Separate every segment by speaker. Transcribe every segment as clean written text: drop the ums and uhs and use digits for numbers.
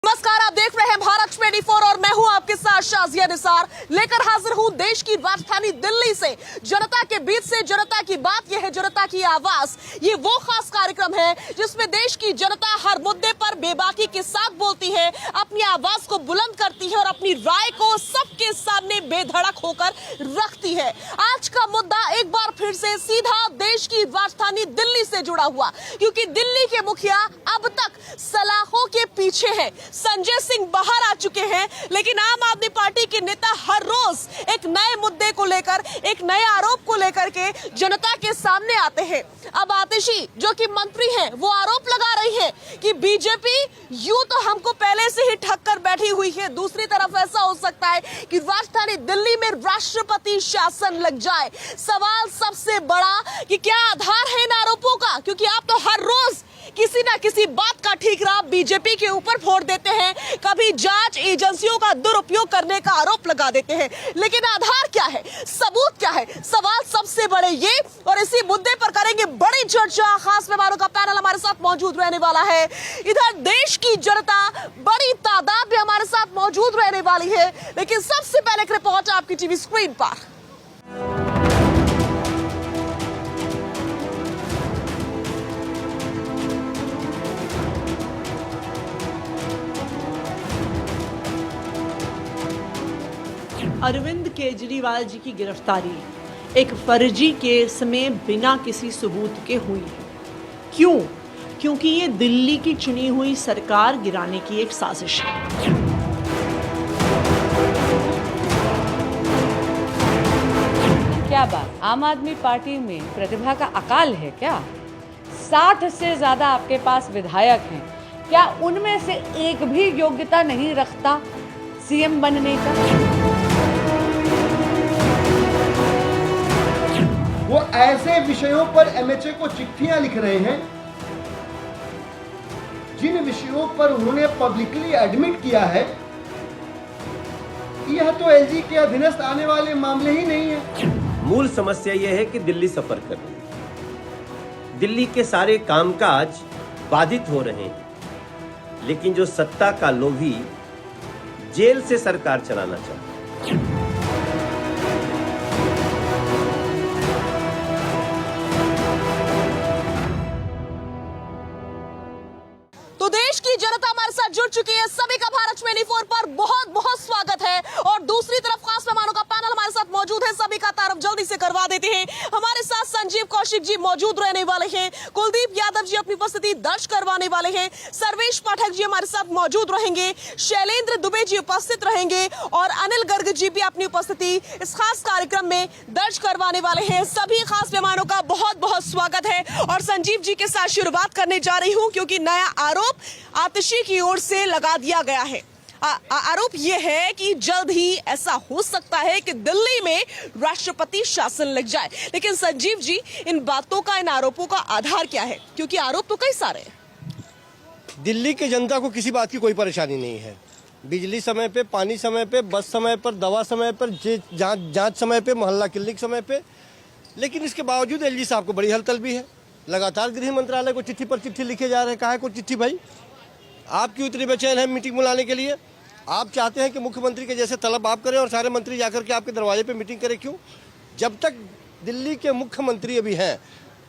Speaker 1: नमस्कार, आप देख रहे हैं भारत 24 और मैं हूं आपके साथ शाजिया निसार। लेकर हाजिर हूं देश की राजधानी दिल्ली से, जनता के बीच से जनता की बात। यह है जनता की आवाज। ये वो खास कार्यक्रम है जिसमें देश की जनता हर मुद्दे पर बेबाकी के साथ बोलती है, अपनी आवाज को बुलंद करती है और अपनी राय को सबके सामने बेधड़क होकर रखती है। आज का मुद्दा एक बार फिर से सीधा देश की राजधानी दिल्ली से जुड़ा हुआ, क्योंकि दिल्ली के मुखिया अब तक सलाखों के पीछे है। संजय सिंह बाहर आ चुके हैं, लेकिन आम आदमी पार्टी के नेता हर रोज एक नए मुद्दे को लेकर, एक नए आरोप को लेकर के जनता के सामने आते हैं। अब आतिशी जो कि मंत्री हैं, वो आरोप लगा रही है कि बीजेपी यूं तो हमको पहले से ही ठग कर बैठी हुई है, दूसरी तरफ ऐसा हो सकता है कि राजधानी दिल्ली में राष्ट्रपति शासन लग जाए। सवाल सबसे बड़ा कि क्या आधार है इन आरोपों का, क्योंकि आप तो हर रोज किसी ना किसी बात का ठीकरा बीजेपी के ऊपर फोड़ देते हैं, कभी जांच एजेंसियों का दुरुपयोग करने का आरोप लगा देते हैं, लेकिन आधार क्या है, सबूत क्या है? सवाल सबसे बड़े ये, और इसी मुद्दे पर करेंगे बड़ी चर्चा। खास मेहमानों का पैनल हमारे साथ मौजूद रहने वाला है। इधर देश की जनता बड़ी तादाद में हमारे साथ मौजूद रहने वाली है, लेकिन सबसे पहले एक रिपोर्ट आपकी टीवी स्क्रीन पर।
Speaker 2: अरविंद केजरीवाल जी की गिरफ्तारी एक फर्जी केस में बिना किसी सबूत के हुई है। क्यों? क्योंकि ये दिल्ली की चुनी हुई सरकार गिराने की एक साजिश है।
Speaker 3: क्या बात, आम आदमी पार्टी में प्रतिभा का अकाल है क्या? 60 से ज्यादा आपके पास विधायक हैं, क्या उनमें से एक भी योग्यता नहीं रखता सीएम बनने का?
Speaker 4: वो ऐसे विषयों पर एमएचए को चिट्ठियां लिख रहे हैं जिन विषयों पर उन्होंने पब्लिकली एडमिट किया है। यह तो एलजी के अधीनस्थ आने वाले मामले ही नहीं है।
Speaker 5: मूल समस्या यह है कि दिल्ली सफर कर रही है, दिल्ली के सारे कामकाज बाधित हो रहे हैं, लेकिन जो सत्ता का लोभी जेल से सरकार चलाना चाहता है।
Speaker 1: तो देश की जनता हमारे साथ जुड़ चुकी है। सभी का भारत 24 पर बहुत बहुत स्वागत है। और दूसरी तरफ खास मेहमानों का पैनल हमारे साथ मौजूद है। सभी का तारुफ जल्दी से करवा देते हैं। हमारे साथ संजीव कौशिक जी मौजूद रहने वाले हैं, कुलदीप यादव जी अपनी उपस्थिति दर्ज करवाने वाले हैं, सर्वेश पाठक जी हमारे साथ मौजूद रहेंगे, शैलेंद्र दुबे जी उपस्थित रहेंगे और अनिल गर्ग जी भी अपनी उपस्थिति इस खास कार्यक्रम में दर्ज करवाने वाले हैं। सभी खास मेहमानों का बहुत बहुत स्वागत है। और संजीव जी के साथ शुरुआत करने जा रही हूं, क्योंकि नया आरोप आतिशी की ओर से लगा दिया गया है। आरोप यह है कि जल्द ही ऐसा हो सकता है कि दिल्ली में राष्ट्रपति शासन लग जाए। लेकिन संजीव जी, इन बातों का, इन आरोपों का आधार क्या है? क्योंकि आरोप तो कई सारे हैं।
Speaker 6: दिल्ली की जनता को किसी बात की कोई परेशानी नहीं है। बिजली समय पे, पानी समय पे, बस समय पर, दवा समय पर, जांच समय पे, मोहल्ला क्लिनिक समय पे। लेकिन इसके बावजूद एलजी साहब को बड़ी हलचल है। लगातार गृह मंत्रालय को चिट्ठी पर चिट्ठी लिखे जा रहे हैं। कहा है कोई चिट्ठी भाई? आप क्यों इतने बेचैन हैं मीटिंग बुलाने के लिए? आप चाहते हैं कि मुख्यमंत्री के जैसे तलब आप करें और सारे मंत्री जाकर के आपके दरवाजे पे मीटिंग करें। क्यों? जब तक दिल्ली के मुख्यमंत्री अभी हैं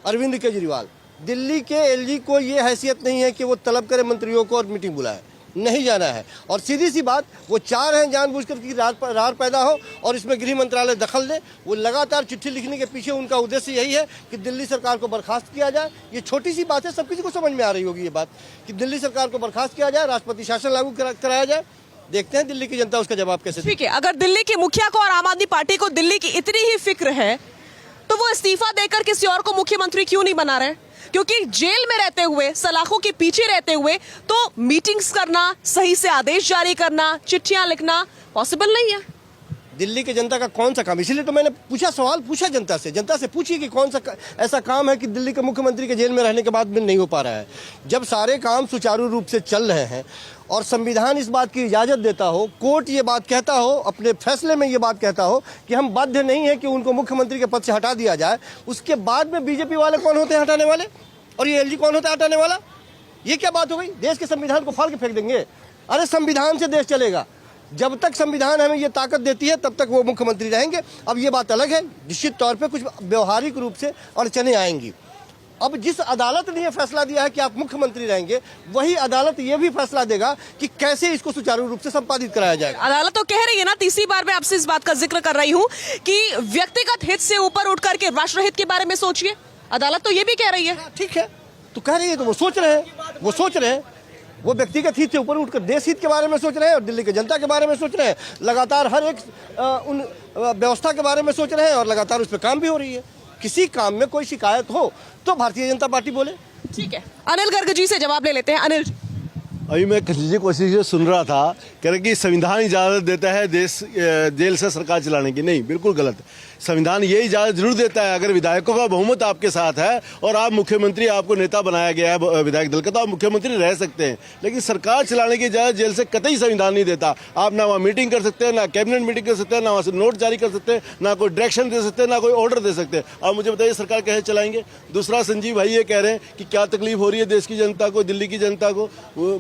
Speaker 6: अरविंद केजरीवाल, दिल्ली के एलजी को ये हैसियत नहीं है कि वो तलब करे मंत्रियों को और मीटिंग बुलाए। नहीं जाना है। और सीधी सी बात, वो चाह रहे हैं जानबूझकर कि रार पैदा हो और इसमें गृह मंत्रालय दखल दे। वो लगातार चिट्ठी लिखने के पीछे उनका उद्देश्य यही है कि दिल्ली सरकार को बर्खास्त किया जाए। ये छोटी सी बात है, सब किसी को समझ में आ रही होगी ये बात कि दिल्ली सरकार को बर्खास्त किया जाए, राष्ट्रपति शासन लागू कराया जाए। देखते हैं दिल्ली की जनता उसका जवाब कैसे।
Speaker 1: ठीक है, अगर दिल्ली के मुखिया को और आम आदमी पार्टी को दिल्ली की इतनी ही फिक्र है, तो वो इस्तीफा देकर किसी और को मुख्यमंत्री क्यों नहीं बना रहे? क्योंकि जेल में रहते हुए, सलाखों के पीछे रहते हुए तो मीटिंग्स करना, सही से आदेश जारी करना, चिट्ठियां लिखना पॉसिबल नहीं है।
Speaker 6: दिल्ली की जनता का कौन सा काम, इसीलिए तो मैंने सवाल पूछा जनता से पूछिए कि कौन सा ऐसा काम है कि दिल्ली के मुख्यमंत्री के जेल में रहने के बाद भी नहीं हो पा रहा है। जब सारे काम सुचारू रूप से चल रहे हैं और संविधान इस बात की इजाज़त देता हो, कोर्ट ये बात कहता हो, अपने फैसले में ये बात कहता हो कि हम बाध्य नहीं है कि उनको मुख्यमंत्री के पद से हटा दिया जाए, उसके बाद में बीजेपी वाले कौन होते हैं हटाने वाले और ये एलजी कौन होता है हटाने वाला? ये क्या बात हो गई? देश के संविधान को फाड़ के फेंक देंगे। अरे संविधान से देश चलेगा। जब तक संविधान हमें ये ताकत देती है तब तक वो मुख्यमंत्री रहेंगे। अब ये बात अलग है, निश्चित तौर पे कुछ व्यवहारिक रूप से अड़चने आएंगी। अब जिस अदालत ने ये फैसला दिया है कि आप मुख्यमंत्री रहेंगे, वही अदालत ये भी फैसला देगा कि कैसे इसको सुचारू रूप से संपादित कराया जाएगा।
Speaker 1: अदालत तो कह रही है ना, तीसरी बार मैं आपसे इस बात का जिक्र कर रही हूँ कि व्यक्तिगत हित से ऊपर उठ करके राष्ट्रहित के बारे में सोचिए। अदालत तो ये भी कह रही है।
Speaker 6: ठीक है, तो कह रही है तो वो सोच रहे हैं, वो व्यक्तिगत हित से ऊपर उठकर देश हित के बारे में सोच रहे हैं और दिल्ली की जनता के बारे में सोच रहे हैं। लगातार हर एक उन व्यवस्था के बारे में सोच रहे हैं और लगातार उस पर काम भी हो रही है। किसी काम में कोई शिकायत हो तो भारतीय जनता पार्टी बोले।
Speaker 1: ठीक है, अनिल गर्ग जी से जवाब ले लेते हैं। अनिल जी,
Speaker 7: अभी मैं किसी कोशिश से सुन रहा था, कह रहे कि संविधान इजाज़त देता है देश जेल से सरकार चलाने की। नहीं, बिल्कुल गलत। संविधान ये इजाज़त जरूर देता है, अगर विधायकों का बहुमत आपके साथ है और आप मुख्यमंत्री, आपको नेता बनाया गया है विधायक दल का, तो आप मुख्यमंत्री रह सकते हैं। लेकिन सरकार चलाने की इजाज़त जेल से कतई संविधान नहीं देता। आप ना वहाँ मीटिंग कर सकते हैं, ना कैबिनेट मीटिंग कर सकते हैं, ना वहाँ से नोट जारी कर सकते हैं, ना कोई डायरेक्शन दे सकते हैं, ना कोई ऑर्डर दे सकते हैं। आप मुझे बताइए सरकार कैसे चलाएंगे? दूसरा, संजीव भाई ये कह रहे हैं कि क्या तकलीफ हो रही है देश की जनता को, दिल्ली की जनता को।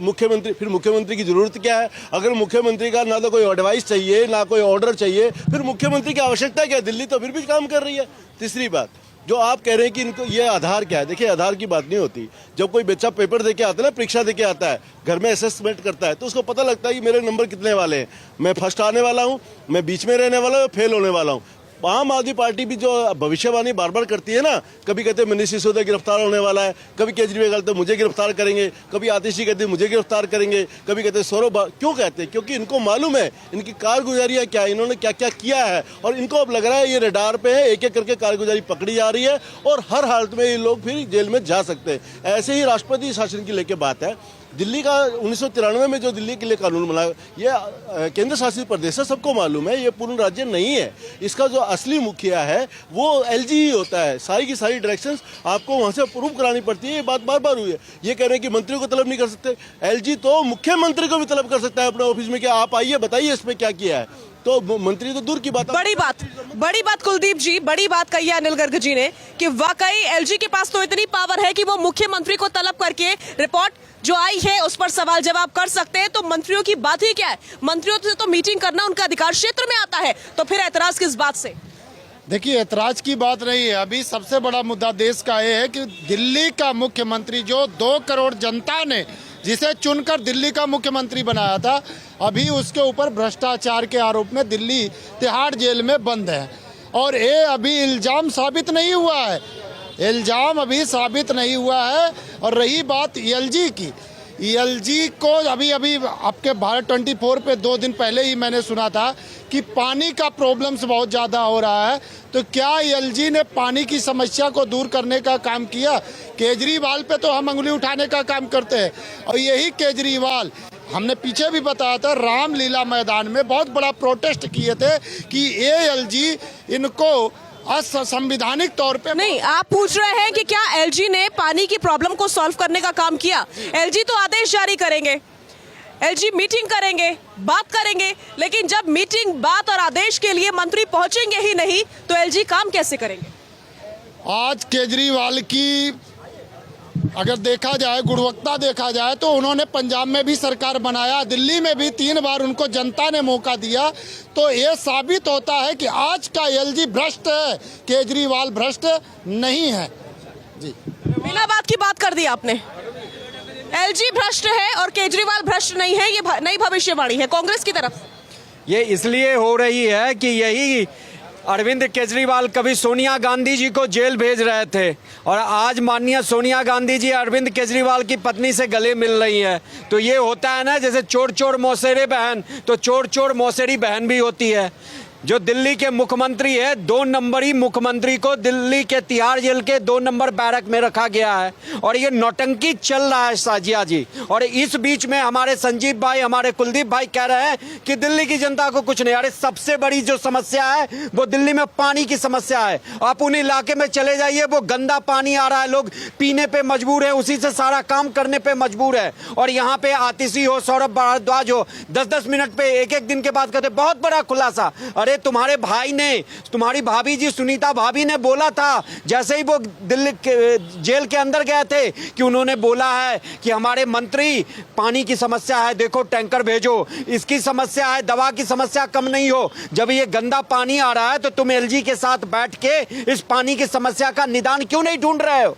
Speaker 7: मुख्यमंत्री की जरूरत क्या है? अगर मुख्यमंत्री का ना तो कोई एडवाइस चाहिए, ना कोई ऑर्डर चाहिए, फिर मुख्यमंत्री की आवश्यकता क्या है? दिल्ली तो फिर भी काम कर रही है। तीसरी बात, जो आप कह रहे हैं कि इनको ये आधार क्या है, देखिए आधार की बात नहीं होती। जब कोई बच्चा पेपर देके आता है ना, परीक्षा देके आता है, घर में असेसमेंट करता है, तो उसको पता लगता है कि मेरे नंबर कितने वाले हैं, मैं फर्स्ट आने वाला हूँ, मैं बीच में रहने वाला हूँ, फेल होने वाला हूँ। आम आदमी पार्टी भी जो भविष्यवाणी बार बार करती है ना, कभी कहते हैं मनीष सिसोदिया गिरफ्तार होने वाला है, कभी केजरीवाल कहते मुझे गिरफ्तार करेंगे, कभी आतिशी कहते मुझे गिरफ्तार करेंगे, कभी कहते सौरभ। क्यों कहते हैं? क्योंकि इनको मालूम है इनकी कारगुजारियाँ क्या है, इन्होंने क्या क्या किया है, और इनको अब लग रहा है ये रडार पे है, एक एक करके कारगुजारी पकड़ी जा रही है और हर हालत में ये लोग फिर जेल में जा सकते हैं। ऐसे ही राष्ट्रपति शासन की लेके बात है। दिल्ली का 1993 में जो दिल्ली के लिए कानून बना, ये केंद्र शासित प्रदेश है, सबको मालूम है, ये पूर्ण राज्य नहीं है। इसका जो असली मुखिया है वो एलजी ही होता है। सारी की सारी डायरेक्शंस आपको वहाँ से अप्रूव करानी पड़ती है। ये बात बार बार हुई है। ये कह रहे हैं कि मंत्री को तलब नहीं कर सकते, एलजी तो मुख्यमंत्री को भी तलब कर सकता है अपने ऑफिस में कि आप आइए बताइए इसमें क्या किया है। तो मंत्री तो दूर की बात।
Speaker 1: बड़ी बात कुलदीप जी, बड़ी बात कही है अनिल गर्ग जी ने कि वाकई एलजी के पास तो इतनी पावर है कि वो मुख्यमंत्री को तलब करके रिपोर्ट जो आई है उस पर सवाल जवाब कर सकते हैं। तो मंत्रियों की बात ही क्या है? मंत्रियों से तो मीटिंग करना उनका अधिकार क्षेत्र में आता है, तो फिर ऐतराज किस बात से?
Speaker 8: देखिए, ऐतराज की बात नहीं है। अभी सबसे बड़ा मुद्दा देश का ये है कि दिल्ली का मुख्यमंत्री, जो 2 करोड़ जनता ने जिसे चुनकर दिल्ली का मुख्यमंत्री बनाया था, अभी उसके ऊपर भ्रष्टाचार के आरोप में दिल्ली तिहाड़ जेल में बंद है। और ये अभी इल्जाम साबित नहीं हुआ है, इल्जाम अभी साबित नहीं हुआ है। और रही बात एलजी की, एलजी को अभी आपके भारत 24 पे 2 दिन पहले ही मैंने सुना था कि पानी का प्रॉब्लम्स बहुत ज़्यादा हो रहा है। तो क्या एलजी ने पानी की समस्या को दूर करने का काम किया? केजरीवाल पे तो हम अंगुली उठाने का काम करते हैं, और यही केजरीवाल, हमने पीछे भी बताया था, रामलीला मैदान में बहुत बड़ा प्रोटेस्ट किए थे कि ये एलजी इनको असंवैधानिक तौर पे।
Speaker 1: नहीं, आप पूछ रहे हैं कि क्या एलजी ने पानी की प्रॉब्लम को सॉल्व करने का काम किया? एलजी तो आदेश जारी करेंगे, एलजी मीटिंग करेंगे, बात करेंगे, लेकिन जब मीटिंग, बात और आदेश के लिए मंत्री पहुंचेंगे ही नहीं तो एलजी काम कैसे करेंगे?
Speaker 8: आज केजरीवाल की अगर देखा जाए, गुणवत्ता देखा जाए, तो उन्होंने पंजाब में भी सरकार बनाया, दिल्ली में भी 3 बार उनको जनता ने मौका दिया। तो ये साबित होता है कि आज का एलजी भ्रष्ट है, केजरीवाल भ्रष्ट नहीं है। जी,
Speaker 1: बिना बात की बात कर दी आपने। एलजी भ्रष्ट है और केजरीवाल भ्रष्ट नहीं है, ये नई भविष्यवाणी है कांग्रेस की तरफ।
Speaker 9: ये इसलिए हो रही है कि यही अरविंद केजरीवाल कभी सोनिया गांधी जी को जेल भेज रहे थे और आज माननीय सोनिया गांधी जी अरविंद केजरीवाल की पत्नी से गले मिल रही हैं। तो ये होता है ना, जैसे चोर चोर मौसेरे बहन, तो चोर चोर मौसेरी बहन भी होती है। जो दिल्ली के मुख्यमंत्री है, 2 नंबरी मुख्यमंत्री को दिल्ली के तिहाड़ जेल के 2 नंबर बैरक में रखा गया है और ये नौटंकी चल रहा है साजिया जी। और इस बीच में हमारे संजीव भाई, हमारे कुलदीप भाई कह रहे हैं कि दिल्ली की जनता को कुछ नहीं। अरे सबसे बड़ी जो समस्या है वो दिल्ली में पानी की समस्या है। आप उन इलाके में चले जाइए, वो गंदा पानी आ रहा है, लोग पीने पे मजबूर है, उसी से सारा काम करने पे मजबूर है। और यहाँ पे आतिशी हो, सौरभ भारद्वाज हो, 10-10 मिनट पे एक दिन के बाद कहते बहुत बड़ा खुलासा। अरे अरे तुम्हारे भाई ने, तुम्हारी भाभी जी सुनीता भाभी ने बोला था जैसे ही वो दिल्ली जेल के अंदर गए थे कि उन्होंने बोला है कि हमारे मंत्री, पानी की समस्या है, देखो टैंकर भेजो, इसकी समस्या है, दवा की समस्या कम नहीं हो। जब ये गंदा पानी आ रहा है तो तुम एलजी के साथ बैठ के इस पानी की समस्या का निदान क्यों नहीं ढूंढ रहे हो?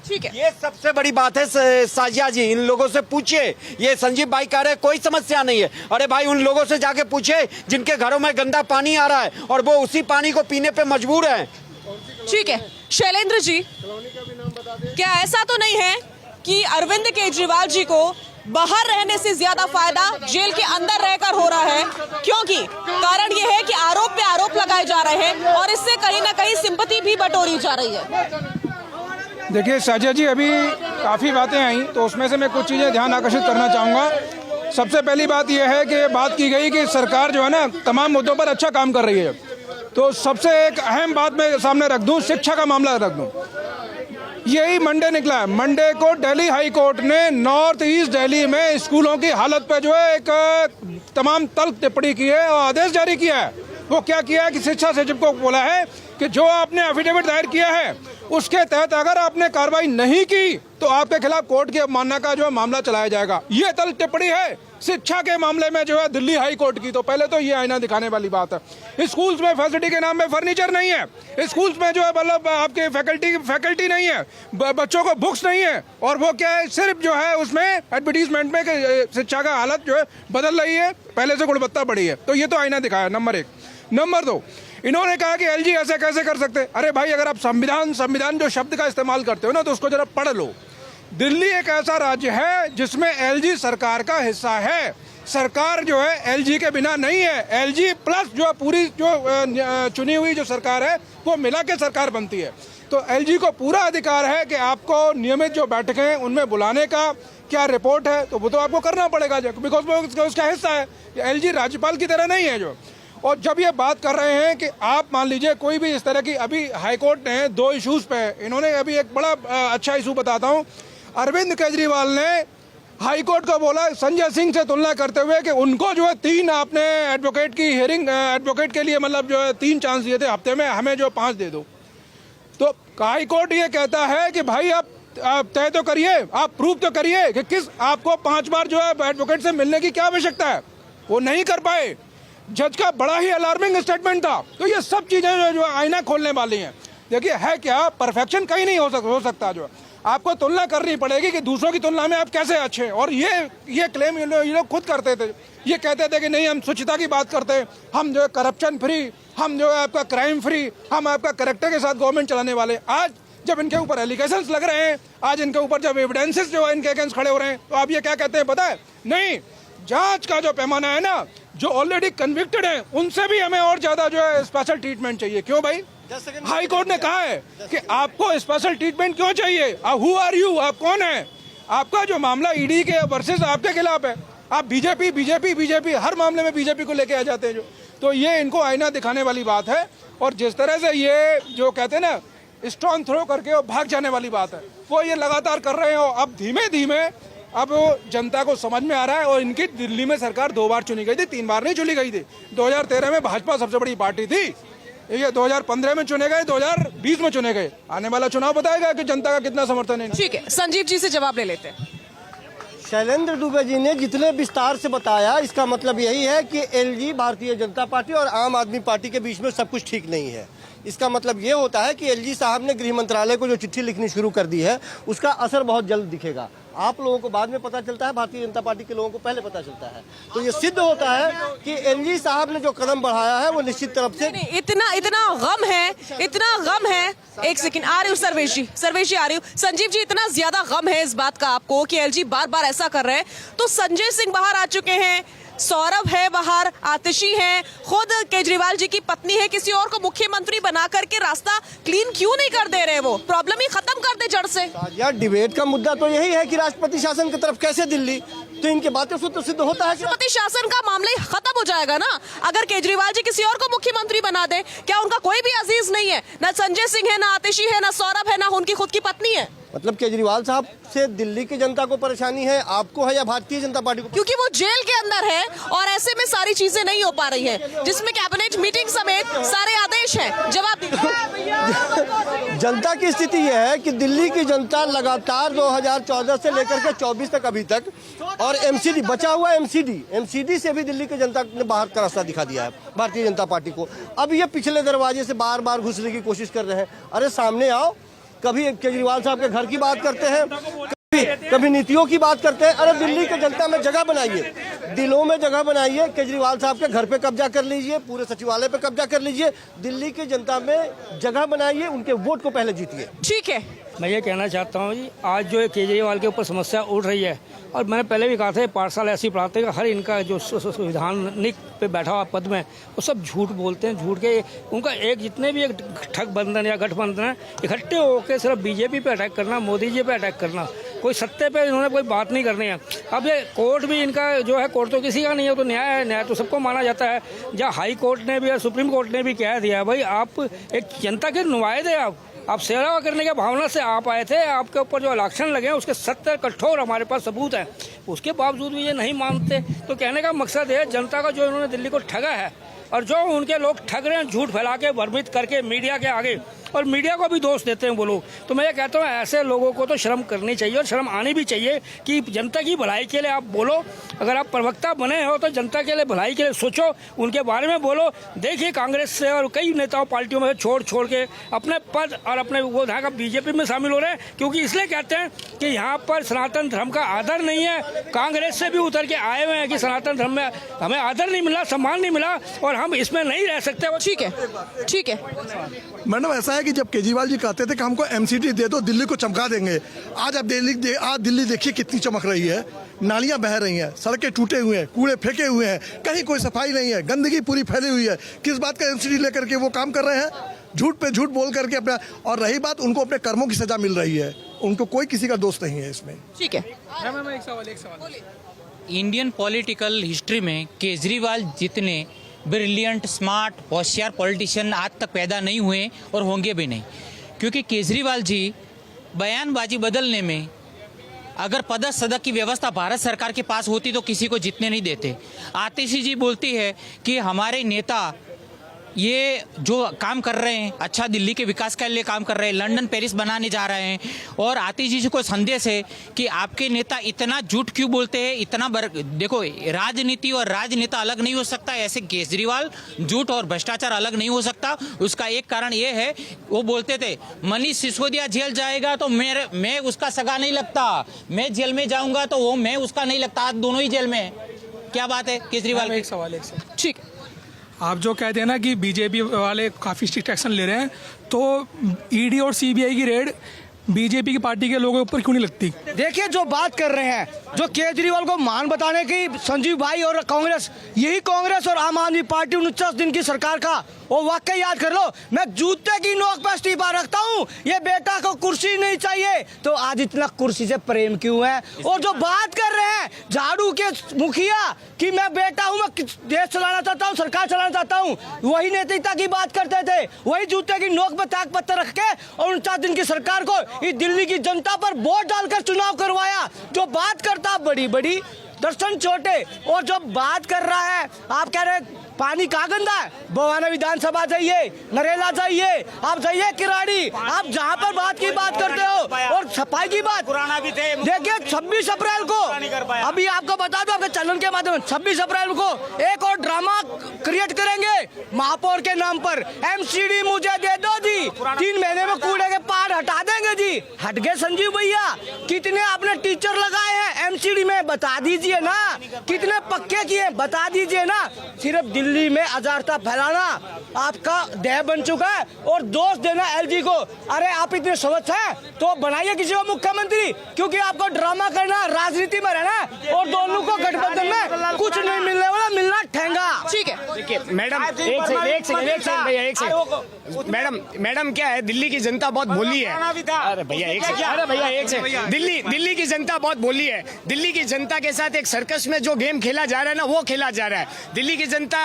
Speaker 1: ठीक है,
Speaker 9: ये सबसे बड़ी बात है साजिया जी, इन लोगों से पूछिए। ये संजीव भाई कह रहे कोई समस्या नहीं है, अरे भाई उन लोगों से जाके पूछिए जिनके घरों में गंदा पानी आ रहा है और वो उसी पानी को पीने पे मजबूर हैं।
Speaker 1: ठीक है शैलेंद्र जी, क्या ऐसा तो नहीं है कि अरविंद केजरीवाल जी को बाहर रहने से ज्यादा फायदा जेल के अंदर रहकर हो रहा है? क्योंकि कारण ये है कि आरोप पे आरोप लगाए जा रहे हैं और इससे कहीं ना कहीं सिंपैथी भी बटोरी जा रही है।
Speaker 10: देखिए साजिया जी, अभी काफ़ी बातें आई तो उसमें से मैं कुछ चीज़ें ध्यान आकर्षित करना चाहूँगा। सबसे पहली बात यह है कि बात की गई कि सरकार जो है ना तमाम मुद्दों पर अच्छा काम कर रही है, तो सबसे एक अहम बात मैं सामने रख दूँ, शिक्षा का मामला रख दूँ। यही मंडे निकला है, मंडे को दिल्ली हाई कोर्ट ने नॉर्थ ईस्ट दिल्ली में स्कूलों की हालत पर जो है एक तमाम तल्ख टिप्पणी की है और आदेश जारी किया है। वो क्या किया है कि शिक्षा सचिव को बोला है कि जो आपने एफिडेविट दायर किया है उसके तहत अगर आपने कार्रवाई नहीं की तो आपके खिलाफ कोर्ट की अवमानना का जो है मामला चलाया जाएगा। ये तल्ख टिप्पणी है शिक्षा के मामले में जो है दिल्ली हाई कोर्ट की। तो पहले तो ये आईना दिखाने वाली बात है। स्कूल्स में फैसिलिटी के नाम पे फर्नीचर नहीं है, स्कूल्स में जो है मतलब आपके फैकल्टी नहीं है, बच्चों को बुक्स नहीं है, और वो क्या है सिर्फ जो है उसमें एडवर्टीजमेंट में शिक्षा का हालत जो है बदल रही है, पहले से गुणवत्ता बढ़ी है। तो ये तो आईना दिखाया, नंबर एक। नंबर दो, इन्होंने कहा कि एलजी ऐसे कैसे कर सकते। अरे भाई, अगर आप संविधान जो शब्द का इस्तेमाल करते हो ना तो उसको जरा पढ़ लो। दिल्ली एक ऐसा राज्य है जिसमें एलजी सरकार का हिस्सा है। सरकार जो है एलजी के बिना नहीं है, एलजी प्लस जो पूरी जो चुनी हुई जो सरकार है वो मिला के सरकार बनती है। तो एलजी को पूरा अधिकार है कि आपको नियमित जो बैठकें हैं उनमें बुलाने का क्या रिपोर्ट है तो वो तो आपको करना पड़ेगा, बिकॉज वो उसका हिस्सा है। एलजी राज्यपाल की तरह नहीं है जो। और जब ये बात कर रहे हैं कि आप मान लीजिए कोई भी इस तरह की, अभी हाईकोर्ट ने 2 इशूज़ पे, इन्होंने अभी एक बड़ा अच्छा इशू बताता हूँ। अरविंद केजरीवाल ने हाईकोर्ट को बोला संजय सिंह से तुलना करते हुए कि उनको जो है 3 आपने एडवोकेट की हियरिंग, एडवोकेट के लिए मतलब जो है 3 चांस दिए थे हफ्ते में, हमें जो 5 दे दो। तो हाईकोर्ट ये कहता है कि भाई आप तय तो करिए, आप प्रूव तो करिए कि किस आपको 5 बार जो है एडवोकेट से मिलने की क्या आवश्यकता है। वो नहीं कर पाए। जज का बड़ा ही अलार्मिंग स्टेटमेंट था। तो ये सब चीज़ें जो आईना खोलने वाली हैं। देखिए है क्या, परफेक्शन कहीं नहीं हो सकता। जो आपको तुलना करनी पड़ेगी कि दूसरों की तुलना में आप कैसे अच्छे हैं। और ये क्लेम ये लोग खुद करते थे। ये कहते थे कि नहीं, हम स्वच्छता की बात करते हैं, हम जो है करप्शन फ्री, हम जो है आपका क्राइम फ्री, हम आपका करेक्टर के साथ गवर्नमेंट चलाने वाले। आज जब इनके ऊपर एलिगेशंस लग रहे हैं, आज इनके ऊपर जब एविडेंसेस जो है इनके अगेंस्ट खड़े हो रहे हैं, तो आप ये क्या कहते हैं पता है? नहीं, जांच का जो पैमाना है ना, जो ऑलरेडी कन्विक्टेड है उनसे भी हमें और ज्यादा जो है स्पेशल ट्रीटमेंट चाहिए। क्यों भाई? हाई कोर्ट ने कहा है कि आपको स्पेशल ट्रीटमेंट क्यों चाहिए? हु आर यू, आप कौन है? आपका जो मामला ईडी के वर्सेस आपके खिलाफ है। आप बीजेपी हर मामले में बीजेपी को लेके आ जाते हैं जो। तो ये इनको आईना दिखाने वाली बात है। और जिस तरह से ये जो कहते हैं ना स्टोन थ्रो करके और भाग जाने वाली बात है, वो ये लगातार कर रहे हो। अब धीमे धीमे अब जनता को समझ में आ रहा है। और इनकी दिल्ली में सरकार 2 बार चुनी गई थी, 3 बार नहीं चुनी गई थी। 2013 में भाजपा सबसे बड़ी पार्टी थी, ये 2015 में चुने गए, 2020 में चुने गए। आने वाला चुनाव बताएगा कि जनता का कितना समर्थन है।
Speaker 1: ठीक है, संजीव जी से जवाब ले लेते हैं।
Speaker 6: शैलेंद्र दुबे जी ने जितने विस्तार से बताया, इसका मतलब यही है कि एलजी, भारतीय जनता पार्टी और आम आदमी पार्टी के बीच में सब कुछ ठीक नहीं है। इसका मतलब ये होता है कि एलजी साहब ने गृह मंत्रालय को जो चिट्ठी लिखनी शुरू कर दी है उसका असर बहुत जल्द दिखेगा। आप लोगों को बाद में पता चलता है, भारतीय जनता पार्टी के लोगों को पहले पता चलता है। तो ये सिद्ध होता है कि एलजी साहब ने जो कदम बढ़ाया है वो निश्चित तरफ से
Speaker 1: नहीं, इतना गम है। एक सेकंड, आ रही हूँ सर्वेश जी आ रही हूँ। संजीव जी, इतना ज्यादा गम है इस बात का आपको कि एलजी बार बार ऐसा कर रहे हैं, तो संजय सिंह बाहर आ चुके हैं, सौरभ है बाहर, आतिशी है, खुद केजरीवाल जी की पत्नी है, किसी और को मुख्यमंत्री बना करके रास्ता क्लीन क्यों नहीं कर दे रहे? वो प्रॉब्लम ही खत्म कर दे जड़ से।
Speaker 6: यार, डिबेट का मुद्दा तो यही है कि राष्ट्रपति शासन की तरफ कैसे दिल्ली, तो इनकी बातें से तो सिद्ध होता है
Speaker 1: राष्ट्रपति शासन का मामला ही खत्म हो जाएगा ना अगर केजरीवाल जी किसी और को मुख्यमंत्री बना दे। क्या उनका कोई भी अजीज नहीं है? ना संजय सिंह है, ना आतिशी है, ना सौरभ है, ना उनकी खुद की पत्नी है।
Speaker 6: मतलब केजरीवाल साहब से दिल्ली की जनता को परेशानी है, आपको है या भारतीय जनता पार्टी को?
Speaker 1: क्योंकि वो जेल के अंदर है और ऐसे में सारी चीजें नहीं हो पा रही हैं, जिसमें कैबिनेट मीटिंग समेत सारे आदेश हैं। जवाब दीजिए।
Speaker 6: जनता की स्थिति यह है कि दिल्ली की जनता लगातार 2014 से लेकर के 24 तक अभी तक, और एमसीडी बचा हुआ एमसीडी से भी दिल्ली की जनता ने बाहर का रास्ता दिखा दिया है भारतीय जनता पार्टी को। अब ये पिछले दरवाजे से बार बार घुसने की कोशिश कर रहे हैं। अरे सामने आओ, कभी केजरीवाल साहब के घर की बात करते हैं, कभी नीतियों की बात करते हैं। अरे दिल्ली की जनता में जगह बनाइए, दिलों में जगह बनाइए, केजरीवाल साहब के घर पे कब्जा कर लीजिए, पूरे सचिवालय पे कब्जा कर लीजिए, दिल्ली की जनता में जगह बनाइए, उनके वोट को पहले जीतिए।
Speaker 1: ठीक है,
Speaker 11: मैं ये कहना चाहता हूँ जी, आज जो केजरीवाल के ऊपर समस्या उठ रही है, और मैंने पहले भी कहा था 5 साल ऐसी पढ़ाते हैं कि हर इनका जो संविधानिक पे बैठा हुआ पद में वो सब झूठ बोलते हैं। झूठ के उनका एक जितने भी एक ठग बंधन या गठबंधन है, इकट्ठे होकर सिर्फ बीजेपी पे अटैक करना, मोदी जी पे अटैक करना, कोई सत्ते पे इन्होंने कोई बात नहीं करनी है। अब ये कोर्ट भी इनका जो है, कोर्ट तो किसी का नहीं है, तो न्याय है, न्याय तो सबको माना जाता है। जहाँ हाई कोर्ट ने भी और सुप्रीम कोर्ट ने भी कह दिया, भाई आप एक जनता के नुमाइंदे, आप सेवा करने के भावना से आप आए थे, आपके ऊपर जो इलेक्शन लगे हैं उसके 70 कठोर हमारे पास सबूत हैं, उसके बावजूद भी ये नहीं मानते। तो कहने का मकसद है, जनता का जो इन्होंने दिल्ली को ठगा है और जो उनके लोग ठग रहे हैं झूठ फैला के, भ्रमित करके मीडिया के आगे, और मीडिया को भी दोष देते हैं वो लोग। तो मैं ये कहता हूँ ऐसे लोगों को तो शर्म करनी चाहिए और शर्म आनी भी चाहिए कि जनता की भलाई के लिए आप बोलो। अगर आप प्रवक्ता बने हो तो जनता के लिए भलाई के लिए सोचो, उनके बारे में बोलो। देखिए कांग्रेस से और कई नेताओं पार्टियों में छोड़ के अपने पद और अपने वो यहाँ का बीजेपी में शामिल हो रहे हैं, क्योंकि इसलिए कहते हैं कि यहाँ पर सनातन धर्म का आदर नहीं है। कांग्रेस से भी उतर के आए हुए हैं कि सनातन धर्म में हमें आदर नहीं मिला, सम्मान नहीं मिला और हम इसमें नहीं रह सकते।
Speaker 1: ठीक है, ठीक है
Speaker 12: मैडम, ऐसा है कि जब केजरीवाल जी कहते थे कि हमको एमसीडी दे दो, दिल्ली को चमका देंगे, आज आप दिल्ली देखिए कितनी चमक रही है। नालियां बह रही हैं, सड़कें टूटे हुए हैं, कूड़े फेंके हुए हैं, कहीं कोई सफाई नहीं है, गंदगी पूरी फैली हुई है। किस बात का एमसीडी लेकर के वो काम कर रहे हैं? झूठ पे झूठ बोल करके अपना। और रही बात, उनको अपने कर्मों की सजा मिल रही है, उनको कोई किसी का दोष नहीं है इसमें।
Speaker 1: ठीक है,
Speaker 11: एक सवाल
Speaker 13: इंडियन पॉलिटिकल हिस्ट्री में केजरीवाल जितने ब्रिलियंट, स्मार्ट, होशियार पॉलिटिशियन आज तक पैदा नहीं हुए और होंगे भी नहीं, क्योंकि केजरीवाल जी बयानबाजी बदलने में, अगर पदक सदक की व्यवस्था भारत सरकार के पास होती तो किसी को जीतने नहीं देते। आतिशी जी बोलती है कि हमारे नेता ये जो काम कर रहे हैं अच्छा दिल्ली के विकास के लिए काम कर रहे हैं, लंदन पेरिस बनाने जा रहे हैं, और आतिशी जी को संदेश है कि आपके नेता इतना झूठ क्यों बोलते हैं, इतना देखो राजनीति और राजनेता अलग नहीं हो सकता, ऐसे केजरीवाल झूठ और भ्रष्टाचार अलग नहीं हो सकता। उसका एक कारण ये है, वो बोलते थे मनीष सिसोदिया जेल जाएगा तो मैं उसका सगा नहीं लगता, मैं जेल में जाऊंगा तो वो मैं उसका नहीं लगता, आज दोनों ही जेल में। क्या बात है केजरीवाल?
Speaker 11: एक सवाल
Speaker 1: ठीक।
Speaker 11: आप जो कहते हैं ना कि बीजेपी वाले काफ़ी स्ट्रिक्ट एक्शन ले रहे हैं, तो ईडी और सीबीआई की रेड बीजेपी की पार्टी के लोगों के ऊपर क्यों नहीं लगती?
Speaker 14: देखिए जो बात कर रहे हैं, जो केजरीवाल को मान बताने की संजीव भाई और कांग्रेस, यही कांग्रेस और आम आदमी पार्टी 49 दिन की सरकार का वो वाकई याद कर लो। मैं जूते की नोक पर इस्तीफा रखता हूँ, ये बेटा को कुर्सी नहीं चाहिए, तो आज इतना कुर्सी से प्रेम क्यों है? और जो बात कर रहे हैं झाड़ू के मुखिया कि मैं बेटा हूँ, मैं देश चलाना चाहता हूँ, सरकार चलाना चाहता हूँ, वही नैतिकता की बात करते थे, वही जूते की नोक पर ताक पत्थर रख के और 49 दिन की सरकार को इस दिल्ली की जनता पर वोट डालकर चुनाव करवाया। जो बात करता बड़ी बड़ी, दर्शन छोटे, और जो बात कर रहा है, आप कह रहे हैं पानी कहाँ गंदा है? बवाना विधानसभा जाइए, नरेला जाइए, आप जाइए किराड़ी, आप जहाँ पर बात की बात करते हो और सफाई की बात देखिए। 26 अप्रैल को, अभी आपको बता दो आपके चैनल के माध्यम से, 26 अप्रैल को एक और ड्रामा क्रिएट करेंगे महापौर के नाम पर। एमसीडी मुझे दे दो जी, 3 महीने में कूड़े के पहाड़ हटा देंगे जी। हट गए संजीव भैया? कितने आपने टीचर लगाए हैं एमसीडी में, बता दीजिए ना, कितने पक्के किए बता दीजिए ना। सिर्फ दिल्ली में अजारता फैलाना आपका देह बन चुका है और दोष देना एलजी को। अरे आप इतने स्वच्छ हैं तो बनाइए किसी को मुख्यमंत्री, क्योंकि आपको ड्रामा करना, राजनीति में रहना और दोनों को गठबंधन में कुछ नहीं मिलने वाला, मिलना ठेंगा।
Speaker 1: ठीक है,
Speaker 14: मैडम एक सेकंड भैया, एक सेकंड मैडम क्या है, दिल्ली की जनता बहुत भोली है। अरे भैया एक सेकंड, दिल्ली की जनता बहुत भोली है। दिल्ली की जनता के साथ एक सर्कस में जो गेम खेला जा रहा है ना, वो खेला जा रहा है। दिल्ली की जनता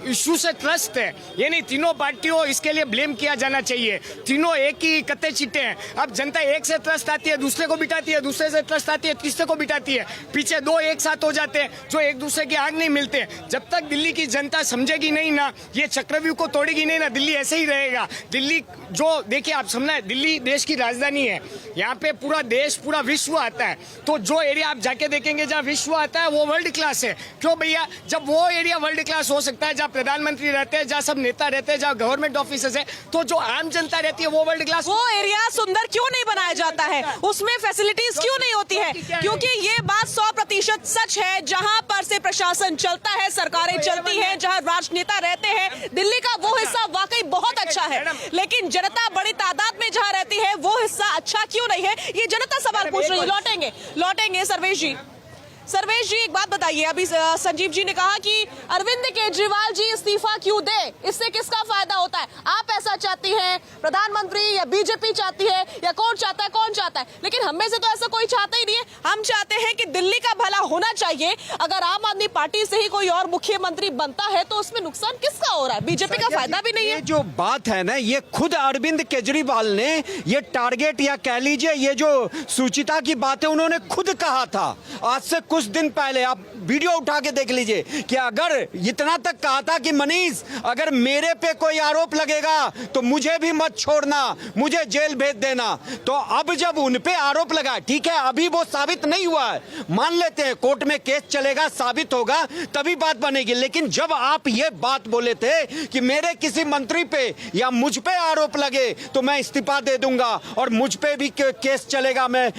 Speaker 14: इशू से त्रस्त है। ये नहीं, तीनों पार्टियों इसके लिए ब्लेम किया जाना चाहिए। तीनों एक ही कत्ते चिट्टे हैं। अब जनता एक से त्रस्त आती है, दूसरे को बिठाती है, दूसरे से त्रस्त आती है, तीसरे को बिठाती है, पीछे दो एक साथ हो जाते हैं जो एक दूसरे की आग नहीं मिलते। जब तक दिल्ली की जनता समझेगी नहीं ना, ये चक्रव्यूह को तोड़ेगी नहीं ना, दिल्ली ऐसे ही रहेगा। दिल्ली जो देखिए आप समझना, दिल्ली देश की राजधानी है। यहाँ पे पूरा देश, पूरा विश्व आता है। तो जो एरिया आप जाके देखेंगे जहाँ विश्व आता है वो वर्ल्ड क्लास है। क्यों भैया? जब वो एरिया वर्ल्ड क्लास हो सकता है, जहाँ प्रधानमंत्री रहते हैं, जहाँ सब नेता रहते हैं, जहाँ गवर्नमेंट ऑफिसर्स है, तो जो आम जनता रहती है वो वर्ल्ड क्लास।
Speaker 1: वो एरिया सुंदर क्यों नहीं बनाया जाता है? उसमें फैसिलिटीज क्यों नहीं होती है? क्योंकि ये बात 100% सच है। जहां पर से प्रशासन चलता है, सरकारें चलती हैं, जहां राजनेता रहते हैं, दिल्ली का वो हिस्सा वाकई बहुत अच्छा है। लेकिन जनता बड़ी तादाद में जहां रहती है वो हिस्सा अच्छा क्यों नहीं है? ये जनता सवाल पूछ रही है। लौटेंगे सर्वेश जी एक बात बताइए, अभी संजीव जी ने कहा कि अरविंद केजरीवाल जी इस्तीफा क्यों दे, इससे किसका फायदा होता है? आप ऐसा चाहती हैं, प्रधानमंत्री या बीजेपी चाहती है, या कौन चाहता है? लेकिन हम में से तो ऐसा कोई चाहता ही नहीं है। हम चाहते हैं कि दिल्ली का भला होना चाहिए। अगर आम आदमी पार्टी से ही कोई और मुख्यमंत्री बनता है तो उसमें नुकसान किसका हो रहा है? बीजेपी का फायदा भी नहीं है।
Speaker 9: जो बात है ना, ये खुद अरविंद केजरीवाल ने ये टारगेट, या कह लीजिए ये जो सुचिता की बात है, उन्होंने खुद कहा था आज से कुछ दिन पहले। आप वीडियो उठा के देख लीजिए कि अगर इतना तक कहा था कि मनीष, अगर मेरे पे कोई आरोप लगेगा तो मुझे भी मत छोड़ना, मुझे जेल भेज देना। तो अब जब उन पे आरोप लगा, ठीक है, अभी वो साबित नहीं हुआ है, मान लेते हैं कोर्ट में केस चलेगा, साबित होगा तभी बात बनेगी। लेकिन जब आप ये बात बोले थे कि मेरे किसी मंत्री पे या मुझ पे आरोप लगे तो मैं इस्तीफा दे दूंगा और मुझ पे भी केस चलेगा, मैं